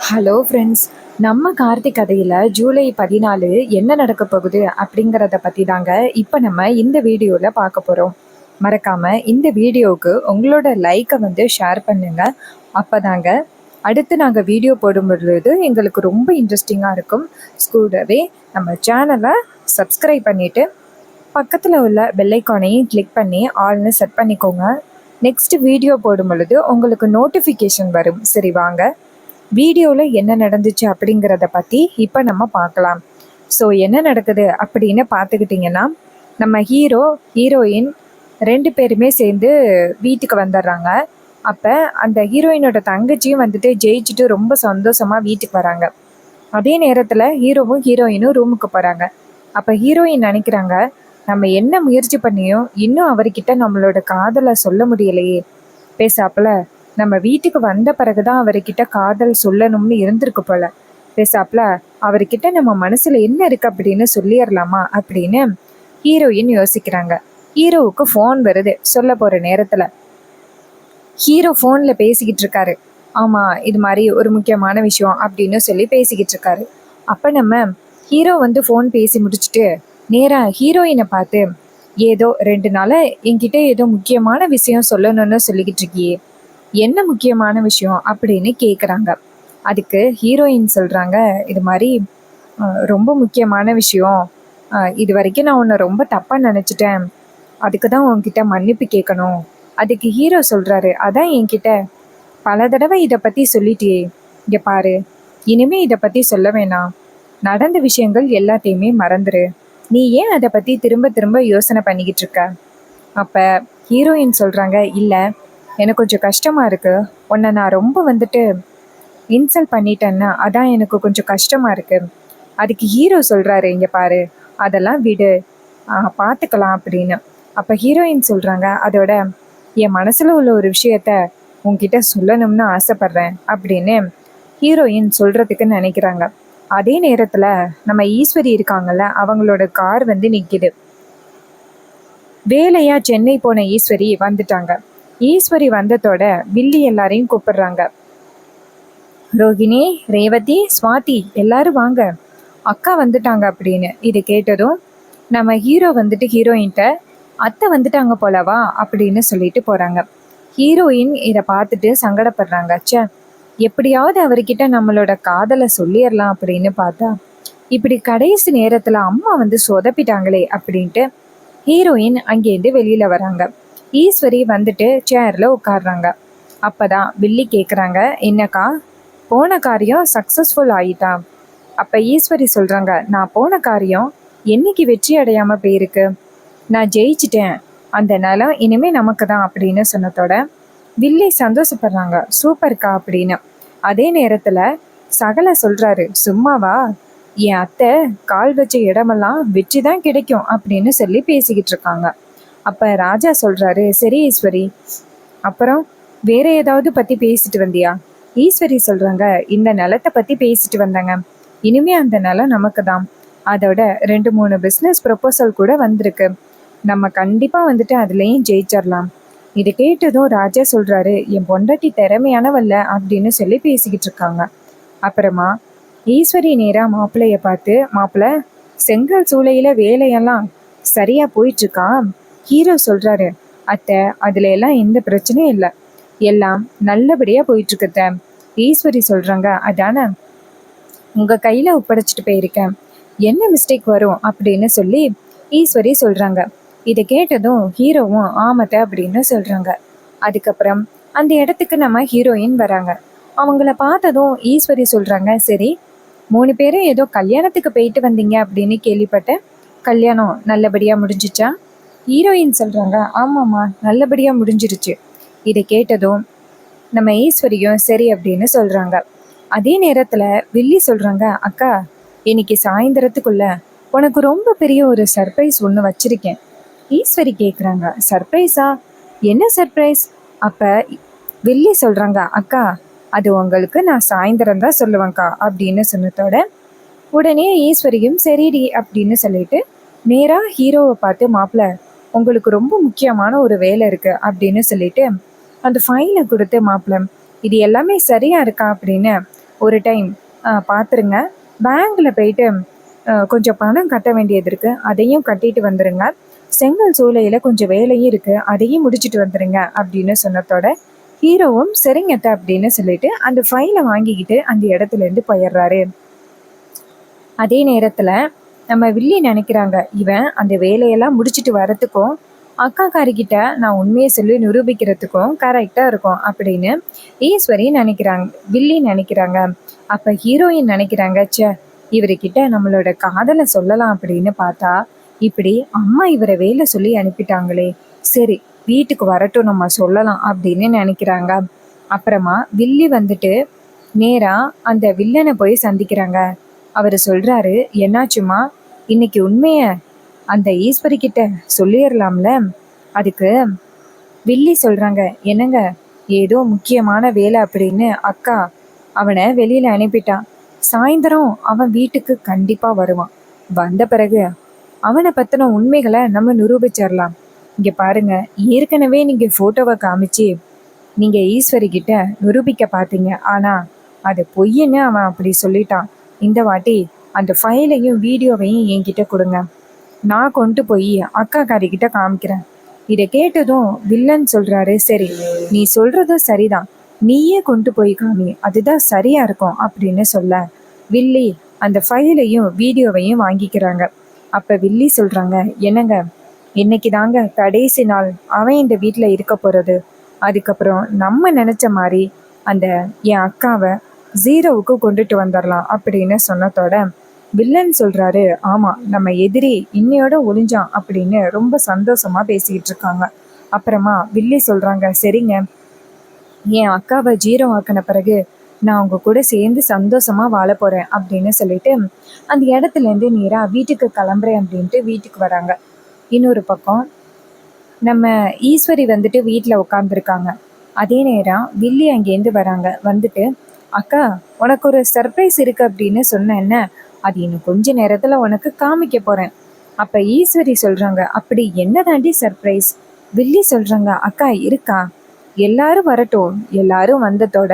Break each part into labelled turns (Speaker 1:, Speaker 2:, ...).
Speaker 1: Hello friends. நம்ம கார்த்திக் கதையில் ஜூலை 14 என்ன நடக்க போகுது அப்படிங்கிறத பற்றி தாங்க இப்போ நம்ம இந்த வீடியோவில் பார்க்க போகிறோம். மறக்காமல் இந்த வீடியோவுக்கு உங்களோட லைக்கை ஷேர் பண்ணுங்கள். அப்போ தாங்க அடுத்து நாங்கள் வீடியோ போடும்பொழுது எங்களுக்கு ரொம்ப இன்ட்ரெஸ்டிங்காக இருக்கும். கூடவே நம்ம சேனலை சப்ஸ்கிரைப் பண்ணிவிட்டு பக்கத்தில் உள்ள பெல்லைக்கானையும் கிளிக் பண்ணி ஆல்னு செட் பண்ணிக்கோங்க. நெக்ஸ்ட் வீடியோ போடும் பொழுது உங்களுக்கு நோட்டிஃபிகேஷன் வரும். சரி, வாங்க வீடியோவில் என்ன நடந்துச்சு அப்படிங்கிறத பற்றி இப்போ நம்ம பார்க்கலாம். ஸோ என்ன நடக்குது அப்படின்னு பார்த்துக்கிட்டிங்கன்னா, நம்ம ஹீரோயின் 2 பேருமே சேர்ந்து வீட்டுக்கு வந்துடுறாங்க. அப்போ அந்த ஹீரோயினோட தங்கச்சியும் ஜெயிச்சுட்டு ரொம்ப சந்தோஷமாக வீட்டுக்கு வராங்க. அதே நேரத்தில் ஹீரோவும் ஹீரோயினும் ரூமுக்கு போகிறாங்க. அப்போ ஹீரோயின் நினைக்கிறாங்க, நம்ம என்ன முயற்சி பண்ணியும் இன்னும் அவர்கிட்ட நம்மளோட காதலை சொல்ல முடியலையே. பேசாப்புல நம்ம வீட்டுக்கு வந்த பிறகுதான் அவர்கிட்ட காதல் சொல்லணும்னு இருந்திருக்கு போல. பேசாப்புல அவர்கிட்ட நம்ம மனசுல என்ன இருக்கு அப்படின்னு சொல்லிடலாமா அப்படின்னு ஹீரோயின் யோசிக்கிறாங்க. ஹீரோவுக்கு ஃபோன் வருது. சொல்ல போற நேரத்துல ஹீரோ ஃபோன்ல பேசிக்கிட்டு இருக்காரு. ஆமா, இது மாதிரி ஒரு முக்கியமான விஷயம் அப்படின்னு சொல்லி பேசிக்கிட்டு இருக்காரு. அப்ப நம்ம ஹீரோ ஃபோன் பேசி முடிச்சுட்டு நேரா ஹீரோயினை பார்த்து, ஏதோ 2 நாளா என்கிட்ட ஏதோ முக்கியமான விஷயம் சொல்லணும்னு சொல்லிக்கிட்டு இருக்கியே, என்ன முக்கியமான விஷயம் அப்படின்னு கேட்குறாங்க. அதுக்கு ஹீரோயின் சொல்கிறாங்க, இது மாதிரி ரொம்ப முக்கியமான விஷயம், இது வரைக்கும் நான் உன்னை ரொம்ப தப்பாக நினச்சிட்டேன், அதுக்கு தான் உன்கிட்ட மன்னிப்பு கேட்கணும். அதுக்கு ஹீரோ சொல்கிறாரு, அதான் என்கிட்ட பல தடவை இதை பற்றி சொல்லிட்டியே, இங்கே பாரு, இனிமே இதை பற்றி சொல்ல வேணாம், நடந்த விஷயங்கள் எல்லாத்தையுமே மறந்துரு, நீ ஏன் அதை பற்றி திரும்ப திரும்ப யோசனை பண்ணிக்கிட்டு இருக்க. அப்போ ஹீரோயின் சொல்கிறாங்க, இல்லை, எனக்கு கொஞ்சம் கஷ்டமாக இருக்குது, உன்னை நான் ரொம்ப இன்சல்ட் பண்ணிட்டேன்னா அதான் எனக்கு கொஞ்சம் கஷ்டமாக இருக்குது. அதுக்கு ஹீரோ சொல்கிறாரு, இங்கே பாரு, அதெல்லாம் விடு, பார்த்துக்கலாம் அப்படின்னு. அப்போ ஹீரோயின் சொல்கிறாங்க, அதோட என் மனசில் உள்ள ஒரு விஷயத்த உன்கிட்ட சொல்லணும்னு ஆசைப்பட்றேன் அப்படின்னு ஹீரோயின் சொல்கிறதுக்கு நினைக்கிறாங்க. அதே நேரத்தில் நம்ம ஈஸ்வரி இருக்காங்கல்ல, அவங்களோட கார் நிற்கிது. வேலையாக சென்னை போன ஈஸ்வரி வந்துட்டாங்க. ஈஸ்வரி வந்ததோட வில்லி எல்லாரையும் கூப்பிடுறாங்க. ரோகிணி, ரேவதி, ஸ்வாதி, எல்லாரும் வாங்க, அக்கா வந்துட்டாங்க அப்படின்னு. இதை கேட்டதும் நம்ம ஹீரோ ஹீரோயின்கிட்ட, அத்தை வந்துட்டாங்க போலவா அப்படின்னு சொல்லிட்டு போகிறாங்க. ஹீரோயின் இதை பார்த்துட்டு சங்கடப்படுறாங்க. ச்சே, எப்படியாவது அவர்கிட்ட நம்மளோட காதலை சொல்லிடலாம் அப்படின்னு பார்த்தா இப்படி கடைசி நேரத்தில் அம்மா சொதப்பிட்டாங்களே அப்படின்ட்டு ஹீரோயின் அங்கேருந்து வெளியில் வராங்க. ஈஸ்வரி சேர்ல உட்காடுறாங்க. அப்பதான் வில்லி கேட்குறாங்க, என்னக்கா, போன காரியம் சக்ஸஸ்ஃபுல் ஆயிட்டா? அப்போ ஈஸ்வரி சொல்கிறாங்க, நான் போன காரியம் என்னைக்கு வெற்றி அடையாமல் போயிருக்கு, நான் ஜெயிச்சிட்டேன், அந்த நிலம் இனிமே நமக்கு தான் அப்படின்னு சொன்னதோட வில்லி சந்தோஷப்படுறாங்க, சூப்பர்க்கா அப்படின்னு. அதே நேரத்தில் சகல சொல்கிறாரு, சும்மாவா, என் அத்தை கால் வச்ச இடமெல்லாம் வெற்றி தான் கிடைக்கும் அப்படின்னு சொல்லி பேசிக்கிட்டு இருக்காங்க. அப்போ ராஜா சொல்கிறாரு, சரி ஈஸ்வரி, அப்புறம் வேற ஏதாவது பற்றி பேசிட்டு வந்தியா? ஈஸ்வரி சொல்கிறாங்க, இந்த நிலத்தை பற்றி பேசிட்டு வந்தாங்க, இனிமே அந்த நிலம் நமக்கு தான், அதோட 2-3 பிஸ்னஸ் ப்ரொபோசல் கூட வந்திருக்கு, நம்ம கண்டிப்பாக அதுலேயும் ஜெயிச்சிடலாம். இதை கேட்டதும் ராஜா சொல்கிறாரு, என் பொண்டாட்டி திறமையானவல்ல அப்படின்னு சொல்லி பேசிக்கிட்டு இருக்காங்க. அப்புறமா ஈஸ்வரி நேராக மாப்பிள்ளைய பார்த்து, மாப்பிள்ளை, செங்கல் சூளையில் வேலையெல்லாம் சரியாக போயிட்டுருக்கா? ஹீரோ சொல்கிறாரு, அத்தை, அதில் எல்லாம் எந்த பிரச்சனையும் இல்லை, எல்லாம் நல்லபடியாக போயிட்டுருக்குத்த. ஈஸ்வரி சொல்கிறாங்க, அதானே உங்கள் கையில் ஒப்படைச்சிட்டு போயிருக்கேன், என்ன மிஸ்டேக் வரும் அப்படின்னு சொல்லி ஈஸ்வரி சொல்கிறாங்க. இதை கேட்டதும் ஹீரோவும் ஆமத்த அப்படின்னு சொல்கிறாங்க. அதுக்கப்புறம் அந்த இடத்துக்கு நம்ம ஹீரோயின் வராங்க. அவங்கள பார்த்ததும் ஈஸ்வரி சொல்கிறாங்க, சரி, 3 பேரும் ஏதோ கல்யாணத்துக்கு போயிட்டு வந்தீங்க அப்படின்னு கேள்விப்பட்டேன், கல்யாணம் நல்லபடியாக முடிஞ்சிச்சா? ஹீரோயின் சொல்கிறாங்க, ஆமாம்மா, நல்லபடியாக முடிஞ்சிருச்சு. இதை கேட்டதும் நம்ம ஈஸ்வரியும் சரி அப்படின்னு சொல்கிறாங்க. அதே நேரத்தில் வில்லி சொல்கிறாங்க, அக்கா, இன்னைக்கு சாயந்தரத்துக்குள்ள உனக்கு ரொம்ப பெரிய ஒரு சர்ப்ரைஸ் ஒன்று வச்சுருக்கேன். ஈஸ்வரி கேட்குறாங்க, சர்ப்ரைஸா, என்ன சர்ப்ரைஸ்? அப்போ வில்லி சொல்கிறாங்க, அக்கா, அது உங்களுக்கு நான் சாயந்தரம் தான் சொல்லுவேங்க்கா அப்படின்னு சொன்னதோட உடனே ஈஸ்வரியும் சரிடி அப்படின்னு சொல்லிட்டு நேராக ஹீரோவை பார்த்து, மாப்பிள்ளை, உங்களுக்கு ரொம்ப முக்கியமான ஒரு வேலை இருக்குது அப்படின்னு சொல்லிட்டு அந்த ஃபைலை கொடுத்து, மாப்பிள்ளை, இது எல்லாமே சரியாக இருக்கா அப்படின்னு ஒரு டைம் பார்த்துருங்க, பேங்க்கில் போயிட்டு கொஞ்சம் பணம் கட்ட வேண்டியது இருக்குது, அதையும் கட்டிட்டு வந்துடுங்க. செங்கல் சூளையில் கொஞ்சம் வேலையும் இருக்குது, அதையும் முடிச்சுட்டு வந்துடுங்க அப்படின்னு சொன்னதோட ஹீரோவும் சரிங்கத்த அப்படின்னு சொல்லிட்டு அந்த ஃபைலை வாங்கிக்கிட்டு அந்த இடத்துலேருந்து போயிடுறாரு. அதே நேரத்தில் நம்ம வில்லி நினைக்கிறாங்க, இவன் அந்த வேலையெல்லாம் முடிச்சுட்டு வரத்துக்கும் அக்காக்காரிக்கிட்ட நான் உண்மையை சொல்லி நிரூபிக்கிறதுக்கும் கரெக்டாக இருக்கும் அப்படின்னு ஈஸ்வரி நினைக்கிறாங்க, வில்லி நினைக்கிறாங்க. அப்போ ஹீரோயின் நினைக்கிறாங்க, ச்சே இவர்கிட்ட நம்மளோட காதலை சொல்லலாம் அப்படின்னு பார்த்தா இப்படி அம்மா இவரை வேலை சொல்லி அனுப்பிட்டாங்களே, சரி வீட்டுக்கு வரட்டும் நம்ம சொல்லலாம் அப்படின்னு நினைக்கிறாங்க. அப்புறமா வில்லி வந்துட்டு நேராக அந்த வில்லனை போய் சந்திக்கிறாங்க. அவர் சொல்கிறாரு, என்னாச்சுமா, இன்னைக்கு உண்மையை அந்த ஈஸ்வரி கிட்ட சொல்லிடலாம்ல? அதுக்கு வில்லி சொல்கிறாங்க, என்னங்க ஏதோ முக்கியமான வேலை அப்படின்னு அக்கா அவனை வெளியில் அனுப்பிட்டான். சாயந்தரம் அவன் வீட்டுக்கு கண்டிப்பாக வருவான். வந்த பிறகு அவனை பற்றின உண்மைகளை நம்ம நிரூபிச்சிடலாம். இங்கே பாருங்க, ஏற்கனவே நீங்கள் ஃபோட்டோவை காமிச்சு நீங்கள் ஈஸ்வரி கிட்ட நிரூபிக்க பார்த்தீங்க, ஆனால் அது பொய்ன்னு அவன் அப்படி சொல்லிட்டான். இந்த வாட்டி அந்த ஃபைலையும் வீடியோவையும் என்கிட்ட கொடுங்க, நான் கொண்டு போய் அக்கா காரிக்கிட்ட காமிக்கிறேன். இதை கேட்டதும் வில்லன் சொல்கிறாரு, சரி நீ சொல்கிறதும் சரிதான், நீயே கொண்டு போய் காமி, அதுதான் சரியா இருக்கும் அப்படின்னு சொல்ல வில்லி அந்த ஃபைலையும் வீடியோவையும் வாங்கிக்கிறாங்க. அப்போ வில்லி சொல்கிறாங்க, என்னங்க இன்னைக்கு தாங்க கடைசி நாள் அவன் இந்த வீட்டில் இருக்க போகிறது. அதுக்கப்புறம் நம்ம நினச்ச மாதிரி அந்த என் அக்காவை ஜீரோவுக்கு கொண்டுட்டு வந்துடலாம் அப்படின்னு சொன்னதோட வில்லன் சொல்கிறாரு, ஆமாம் நம்ம எதிரி இன்னையோட ஒளிஞ்சான் அப்படின்னு ரொம்ப சந்தோஷமாக பேசிக்கிட்டு இருக்காங்க. அப்புறமா வில்லி சொல்கிறாங்க, சரிங்க என் அக்காவை ஜீரோ ஆக்கின பிறகு நான் அவங்க கூட சேர்ந்து சந்தோஷமாக வாழ போகிறேன் அப்படின்னு சொல்லிட்டு அந்த இடத்துலேருந்து நேராக வீட்டுக்கு கிளம்புறேன் அப்படின்ட்டு வீட்டுக்கு வராங்க. இன்னொரு பக்கம் நம்ம ஈஸ்வரி வந்துட்டு வீட்டில் உட்காந்துருக்காங்க. அதே நேரம் வில்லி அங்கேருந்து வராங்க. வந்துட்டு, அக்கா உனக்கு ஒரு சர்ப்ரைஸ் இருக்குது அப்படின்னு சொன்னேன்ன, அது இன்னும் கொஞ்ச நேரத்தில் உனக்கு காமிக்க போகிறேன். அப்போ ஈஸ்வரி சொல்கிறாங்க, அப்படி என்ன தாண்டி சர்ப்ரைஸ்? வில்லி சொல்கிறாங்க, அக்கா இருக்கா, எல்லாரும் வரட்டும், எல்லாரும் வந்ததோட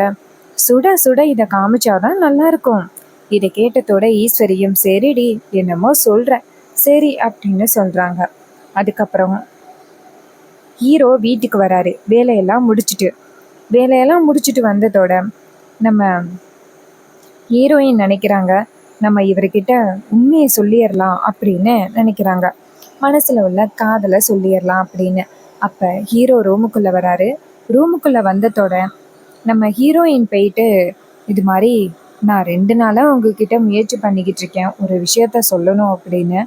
Speaker 1: சுட சுட இதை காமிச்சாதான் நல்லா இருக்கும். இதை கேட்டதோட ஈஸ்வரியும் சரிடி என்னமோ சொல்கிறேன் சரி அப்படின்னு சொல்கிறாங்க. அதுக்கப்புறம் ஹீரோ வீட்டுக்கு வராரு வேலையெல்லாம் முடிச்சுட்டு வந்ததோட நம்ம ஹீரோயின் நினைக்கிறாங்க, நம்ம இவர்கிட்ட உண்மையை சொல்லிடலாம் அப்படின்னு நினைக்கிறாங்க, மனசில் உள்ள காதலை சொல்லிடலாம் அப்படின்னு. அப்போ ஹீரோ ரூமுக்குள்ளே வராரு. ரூமுக்குள்ளே வந்ததோட நம்ம ஹீரோயின் போயிட்டு, இது மாதிரி நான் 2 நாளாக உங்ககிட்ட முயற்சி பண்ணிக்கிட்டு இருக்கேன் ஒரு விஷயத்த சொல்லணும் அப்படின்னு,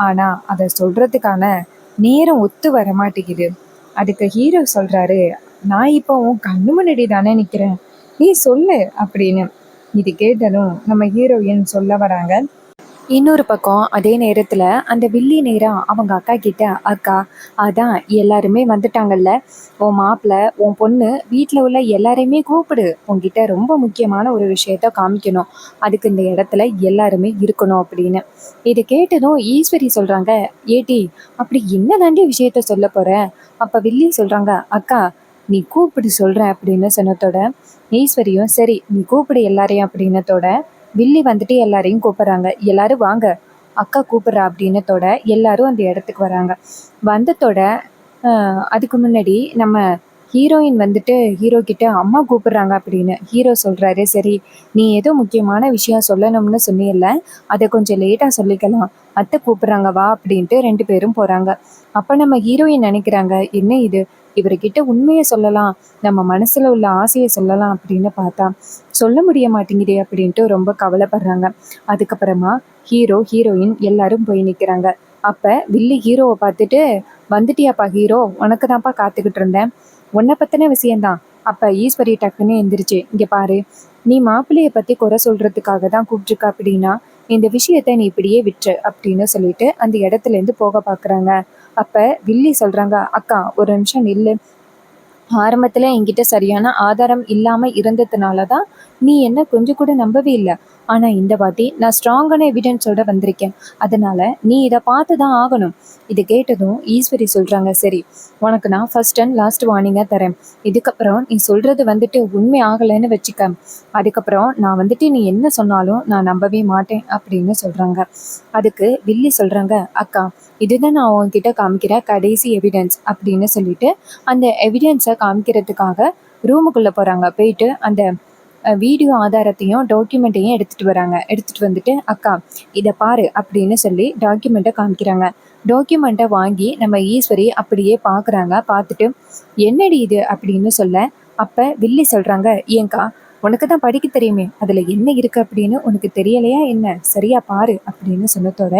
Speaker 1: ஆனால் அதை சொல்கிறதுக்கான நேரம் ஒத்து வர மாட்டேங்குது. அதுக்கு ஹீரோ சொல்கிறாரு, நான் இப்போ உன் கண்ணு முன்னாடி தானே நிற்கிறேன், நீ சொல்லு அப்படின்னு. இது கேட்டதும் நம்ம ஹீரோயின் சொல்ல வராங்க. இன்னொரு பக்கம் அதே நேரத்தில் அந்த வில்லி நேரம் அவங்க அக்கா கிட்ட, அக்கா அதான் எல்லாருமே வந்துட்டாங்கல்ல, உன் மாப்பிள்ளை உன் பொண்ணு வீட்டில் உள்ள எல்லாரையுமே கூப்பிடு, உங்ககிட்ட ரொம்ப முக்கியமான ஒரு விஷயத்த காமிக்கணும், அதுக்கு இந்த இடத்துல எல்லாருமே இருக்கணும் அப்படின்னு. இதை கேட்டதும் ஈஸ்வரி சொல்கிறாங்க, ஏட்டி அப்படி என்ன தாண்டி விஷயத்த சொல்ல போகிற? அப்போ வில்லி சொல்கிறாங்க, அக்கா நீ கூப்பிடு சொல்கிறேன் அப்படின்னு சொன்னதோட ஈஸ்வரியும் சரி நீ கூப்பிடு எல்லாரையும் அப்படின்னதோட வில்லி வந்துட்டு எல்லாரையும் கூப்பிட்றாங்க. எல்லாரும் வாங்க அக்கா கூப்பிட்றா அப்படின்னதோட எல்லாரும் அந்த இடத்துக்கு வராங்க. வந்ததோட அதுக்கு முன்னாடி நம்ம ஹீரோயின் வந்துட்டு ஹீரோ கிட்ட அம்மா கூப்பிட்றாங்க அப்படின்னு. ஹீரோ சொல்கிறாரு, சரி நீ ஏதோ முக்கியமான விஷயம் சொல்லணும்னு சொன்னியல்ல, அதை கொஞ்சம் லேட்டாக சொல்லிக்கலாம், அத்தை கூப்பிட்றாங்க வா அப்படின்ட்டு 2 பேரும் போகிறாங்க. அப்போ நம்ம ஹீரோயின் நினைக்கிறாங்க, என்ன இது இவர்கிட்ட உண்மையை சொல்லலாம், நம்ம மனசில் உள்ள ஆசையை சொல்லலாம் அப்படின்னு பார்த்தா சொல்ல முடிய மாட்டேங்குதே அப்படின்ட்டு ரொம்ப கவலைப்படுறாங்க. அதுக்கப்புறமா ஹீரோ ஹீரோயின் எல்லாரும் போய் நிற்கிறாங்க. அப்போ வில்லி ஹீரோவை பார்த்துட்டு, வந்துட்டியாப்பா ஹீரோ, உனக்கு தான்ப்பா காத்துக்கிட்டு இருந்தேன், உன்னை பற்றின விஷயந்தான். அப்போ ஈஸ்வரி டக்குன்னு எந்திரிச்சு, இங்கே பாரு நீ மாப்பிள்ளையை பற்றி குறை சொல்கிறதுக்காக தான் கூப்பிட்ருக்க அப்படின்னா இந்த விஷயத்த நீ இப்படியே விட்டுரு அப்படின்னு சொல்லிட்டு அந்த இடத்துலேருந்து போக பார்க்குறாங்க. அப்போ வில்லி சொல்கிறாங்க, அக்கா ஒரு நிமிஷம் நில்லு, ஆரம்பத்தில் என்கிட்ட சரியான ஆதாரம் இல்லாமல் இருந்ததுனால தான் நீ என்ன கொஞ்சம் கூட நம்பவே இல்லை. ஆனா இந்த வாட்டி நான் ஸ்ட்ராங்கான எவிடன்ஸோட வந்திருக்கேன். அதனால நீ இதை பார்த்து தான் ஆகணும். இது கேட்டதும் ஈஸ்வரி சொல்றாங்க, சரி, உனக்கு நான் ஃபர்ஸ்ட் அண்ட் லாஸ்ட் வார்னிங்கா தரேன். இதுக்கப்புறம் நீ சொல்றது வந்துட்டு உண்மை ஆகலைன்னு வச்சுக்க, அதுக்கப்புறம் நான் வந்துட்டு நீ என்ன சொன்னாலும் நான் நம்பவே மாட்டேன் அப்படின்னு சொல்றாங்க. அதுக்கு வில்லி சொல்றாங்க, அக்கா, இதுதான் நான் உன்கிட்ட காமிக்கிற கடைசி எவிடன்ஸ் அப்படின்னு சொல்லிட்டு அந்த எவிடன்ஸை காமிக்கிறதுக்காக ரூமுக்குள்ள போறாங்க. போயிட்டு அந்த வீடியோ ஆதாரத்தையும் டாக்குமெண்ட்டையும் எடுத்துட்டு வராங்க. எடுத்துட்டு வந்துட்டு, அக்கா, இதை பாரு அப்படின்னு சொல்லி டாக்குமெண்ட்டை காமிக்கிறாங்க. டாக்குமெண்ட்டை வாங்கி நம்ம ஈஸ்வரி அப்படியே பார்க்குறாங்க. பார்த்துட்டு, என்னடி இது அப்படின்னு சொல்ல, அப்போ வில்லி சொல்கிறாங்க, ஏங்கா, உனக்கு தான் படிக்க தெரியுமே, அதில் என்ன இருக்குது அப்படின்னு உனக்கு தெரியலையா என்ன, சரியா பாரு அப்படின்னு சொன்னதோட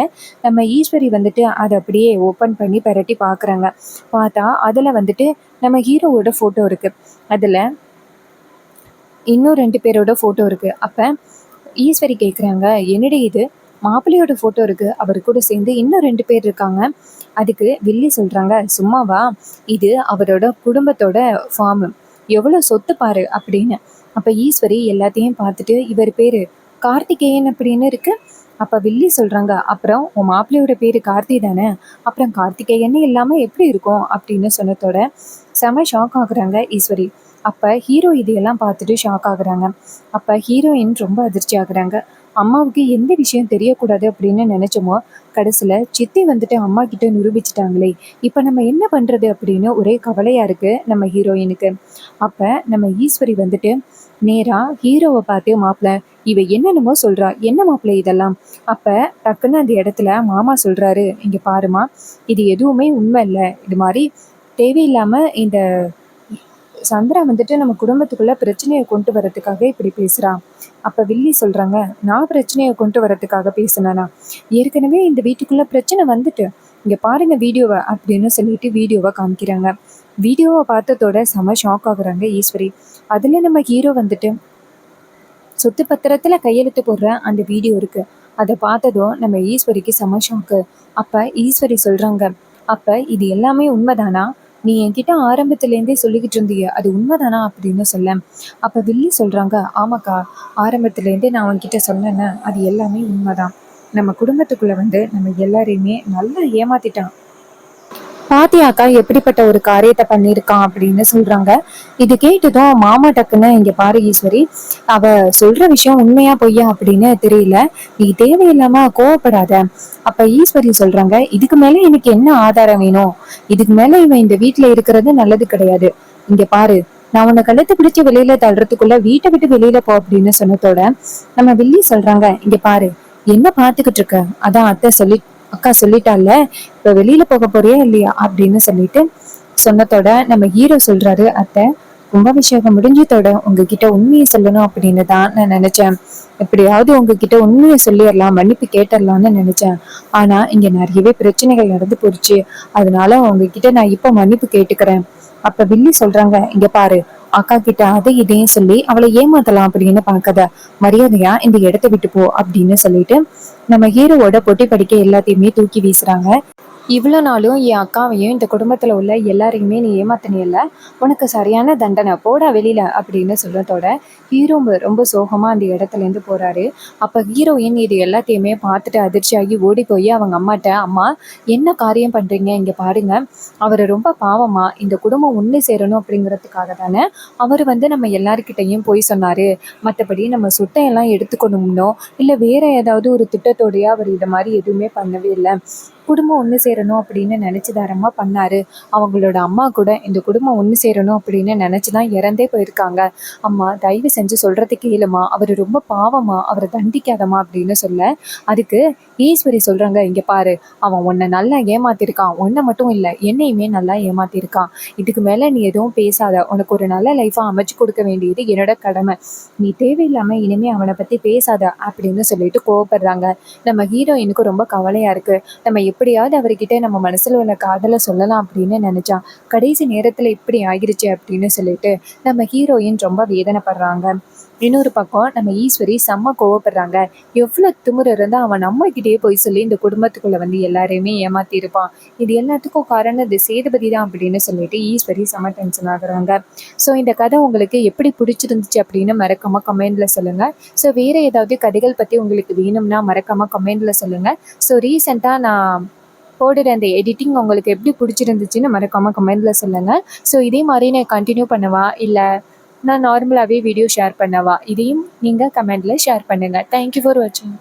Speaker 1: நம்ம ஈஸ்வரி வந்துட்டு அதை அப்படியே ஓப்பன் பண்ணி பரட்டி பார்க்குறாங்க. பார்த்தா அதில் வந்துட்டு நம்ம ஹீரோவோட ஃபோட்டோ இருக்குது. அதில் இன்னும் 2 பேரோட ஃபோட்டோ இருக்குது. அப்போ ஈஸ்வரி கேட்குறாங்க, என்னடி இது, மாப்பிள்ளையோட ஃபோட்டோ இருக்குது, அவர் கூட சேர்ந்து இன்னும் 2 பேர் இருக்காங்க. அதுக்கு வில்லி சொல்கிறாங்க, சும்மாவா, இது அவரோட குடும்பத்தோட ஃபார்மு, எவ்வளோ சொத்து பாரு அப்படின்னு. அப்போ ஈஸ்வரி எல்லாத்தையும் பார்த்துட்டு, இவர் பேர் கார்த்திகேயன் அப்படின்னு இருக்குது. அப்போ வில்லி சொல்கிறாங்க, அப்புறம் உன் மாப்பிள்ளையோட பேர் கார்த்தி தானே, அப்புறம் கார்த்திகேயன்னு இல்லாமல் எப்படி இருக்கும் அப்படின்னு சொன்னதோட செம ஷாக் ஆகுறாங்க ஈஸ்வரி. அப்போ ஹீரோ இதையெல்லாம் பார்த்துட்டு ஷாக் ஆகுறாங்க. அப்போ ஹீரோயின் ரொம்ப அதிர்ச்சி ஆகுறாங்க. அம்மாவுக்கு எந்த விஷயம் தெரியக்கூடாது அப்படின்னு நினச்சோமோ கடைசியில் சித்தி வந்துட்டு அம்மா கிட்ட நிரூபிச்சிட்டாங்களே, இப்போ நம்ம என்ன பண்ணுறது அப்படின்னு ஒரே கவலையாக இருக்குது நம்ம ஹீரோயினுக்கு. அப்போ நம்ம ஈஸ்வரி வந்துட்டு நேராக ஹீரோவை பார்த்து, மாப்பிள்ளை, இவ என்னென்னமோ சொல்கிறா, என்ன மாப்பிள்ளை இதெல்லாம். அப்போ டக்குன்னு அந்த இடத்துல மாமா சொல்கிறாரு, இங்கே பாருமா, இது எதுவுமே உண்மை இல்லை, இது மாதிரி தேவையில்லாமல் இந்த சந்திரா வந்துட்டு நம்ம குடும்பத்துக்குள்ள பிரச்சனையை கொண்டு வரதுக்காக இப்படி பேசுறா. அப்ப வில்லி சொல்றாங்க, நான் பிரச்சனையை கொண்டு வரதுக்காக பேசினேனா, ஏற்கனவே இந்த வீட்டுக்குள்ள பிரச்சனை வந்துட்டு, இங்க பாருங்க வீடியோவை அப்படின்னு சொல்லிட்டு வீடியோவை காமிக்கிறாங்க. வீடியோவை பார்த்ததோட செம ஷாக் ஆகுறாங்க ஈஸ்வரி. அதுல நம்ம ஹீரோ வந்துட்டு சொத்து பத்திரத்துல கையெழுத்து போடுற அந்த வீடியோ இருக்கு. அதை பார்த்ததும் நம்ம ஈஸ்வரிக்கு செம ஷாக்கு. அப்ப ஈஸ்வரி சொல்றாங்க, அப்ப இது எல்லாமே உண்மைதானா, நீ என்கிட்ட ஆரம்பத்துலேருந்தே சொல்லிக்கிட்டு இருந்திய அது உண்மைதானா அப்படின்னு சொல்ல. அப்போ வில்லி சொல்கிறாங்க, ஆமாக்கா, ஆரம்பத்துலேருந்தே நான் உன்கிட்ட சொன்னேன்னு அது எல்லாமே உண்மைதான். நம்ம குடும்பத்துக்குள்ளே வந்து நம்ம எல்லாரையுமே நல்லா ஏமாத்திட்டான். பாத்தியாக்கா எப்படிப்பட்ட ஒரு காரியத்தை பண்ணியிருக்கான் அப்படின்னு சொல்றாங்க. இது கேட்டதும் மாமா டக்குன்னு, இங்க பாரு ஈஸ்வரி, அவ சொல்ற விஷயம் உண்மையா பொய்யா அப்படின்னு தெரியல, நீ தேவையில்லாம கோவப்படாத. அப்ப ஈஸ்வரி சொல்றாங்க, இதுக்கு மேல எனக்கு என்ன ஆதாரம் வேணும், இதுக்கு மேல இவன் இந்த வீட்டுல இருக்கிறது நல்லது கிடையாது. இங்க பாரு, நான் உன்னை கழுத்து பிடிச்சி வெளியில தள்ளுறதுக்குள்ள வீட்டை விட்டு வெளியில போ அப்படின்னு சொன்னதோட நம்ம வில்லி சொல்றாங்க, இங்க பாரு, என்ன பாத்துக்கிட்டு இருக்க, அதான் அத்தை சொல்லி அக்கா சொல்லிட்டால, இப்ப வெளியில போக போறியா இல்லையா அப்படின்னு சொல்லிட்டு சொன்னதோட நம்ம ஹீரோ சொல்றாரு, அத்தை, கும்பாபிஷேகம் முடிஞ்சதோட உங்ககிட்ட உண்மையை சொல்லணும் அப்படின்னு தான் நான் நினைச்சேன். எப்படியாவது உங்ககிட்ட உண்மையை சொல்லிடலாம், மன்னிப்பு கேட்டுடலாம்னு நினைச்சேன். ஆனா இங்க நிறையவே பிரச்சனைகள் நடந்து போச்சு, அதனால உங்ககிட்ட நான் இப்ப மன்னிப்பு கேட்டுக்கிறேன். அப்ப வில்லி சொல்றாங்க, இங்க பாரு, அக்கா கிட்ட அதை இதையும் சொல்லி அவளை ஏமாத்தலாம் அப்படின்னு பார்க்காத, மரியாதையா இந்த இடத்த விட்டு போ அப்படின்னு சொல்லிட்டு நம்ம ஹீரோவோட பொட்டி படிக்க எல்லாத்தையுமே தூக்கி வீசுறாங்க. இவ்வளோ நாளும் என் அக்காவையும் இந்த குடும்பத்தில் உள்ள எல்லாரையுமே நீ ஏமாத்தினியல்ல, உனக்கு சரியான தண்டனை, போடா வெளியில அப்படின்னு சொல்றதோட ஹீரோ ரொம்ப சோகமாக அந்த இடத்துலேருந்து போகிறாரு. அப்போ ஹீரோயின் இது எல்லாத்தையுமே பார்த்துட்டு அதிர்ச்சியாகி ஓடி போய் அவங்க அம்மாட்ட, அம்மா, என்ன காரியம் பண்ணுறீங்க, இங்கே பாருங்க, அவர் ரொம்ப பாவமா, இந்த குடும்பம் ஒன்று சேரணும் அப்படிங்கிறதுக்காக தானே அவர் வந்து நம்ம எல்லாருக்கிட்டையும் போய் சொன்னார், மற்றபடி நம்ம சொத்தையெல்லாம் எடுத்துக்கணும்னோ இல்லை வேற ஏதாவது ஒரு திட்டத்தோடையோ அவர் இதை மாதிரி எதுவுமே பண்ணவே இல்லை, குடும்பம் ஒன்று சேரணும் அப்படின்னு நினச்சிதாரமாக பண்ணார். அவங்களோட அம்மா கூட இந்த குடும்பம் ஒன்று சேரணும் அப்படின்னு நினச்சி தான் இறந்தே போயிருக்காங்க. அம்மா, தயவு செஞ்சு சொல்கிறது கேளுமா, அவர் ரொம்ப பாவமா, அவரை தண்டிக்காதம்மா அப்படின்னு சொல்ல. அதுக்கு ஈஸ்வரி சொல்கிறாங்க, இங்கே பாரு, அவன் உன்னை நல்லா ஏமாத்திருக்கான், உன்னை மட்டும் இல்லை என்னையுமே நல்லா ஏமாத்திருக்கான், இதுக்கு மேலே நீ எதுவும் பேசாத, உனக்கு ஒரு நல்ல லைஃபாக அமைச்சு கொடுக்க வேண்டியது என்னோட கடமை, நீ தேவையில்லாமல் இனிமேல் அவனை பற்றி பேசாத அப்படின்னு சொல்லிட்டு கோவப்படுறாங்க. நம்ம ஹீரோயினுக்கு ரொம்ப கவலையாக இருக்குது. நம்ம எப்படியாவது அவர்கிட்ட நம்ம மனசில் உள்ள காதலை சொல்லலாம் அப்படின்னு நினச்சா, கடைசி நேரத்தில் இப்படி ஆகிருச்சு அப்படின்னு சொல்லிட்டு நம்ம ஹீரோயின் ரொம்ப வேதனைப்படுறாங்க. இன்னொரு பக்கம் நம்ம ஈஸ்வரி செம்ம கோவப்படுறாங்க. எவ்வளோ திமிரு இருந்தா அவன் நம்மகிட்டயே போய் சொல்லி இந்த குடும்பத்துக்குள்ள வந்து எல்லாரையுமே ஏமாத்தியிருப்பான். இது எல்லாத்துக்கும் காரணம் இந்த சேதுபதி தான் அப்படின்னு சொல்லிட்டு ஈஸ்வரி செம்ம டென்ஷன் ஆகுறாங்க. ஸோ இந்த கதை உங்களுக்கு எப்படி பிடிச்சிருந்துச்சு அப்படின்னு மறக்காம கமெண்ட்ல சொல்லுங்க. ஸோ வேற ஏதாவது கதைகள் பத்தி உங்களுக்கு வேணும்னா மறக்காம கமெண்ட்ல சொல்லுங்க. ஸோ ரீசெண்டாக நான் போடுற அந்த எடிட்டிங் உங்களுக்கு எப்படி பிடிச்சிருந்துச்சுன்னு மறக்காம கமெண்ட்ல சொல்லுங்க. ஸோ இதே மாதிரி நான் கண்டினியூ பண்ணவா இல்லை நான் நார்மலாகவே வீடியோ ஷேர் பண்ணவா, இதையும் நீங்கள் கமெண்டில் ஷேர் பண்ணுங்கள். தேங்க்யூ ஃபார் வாட்சிங்.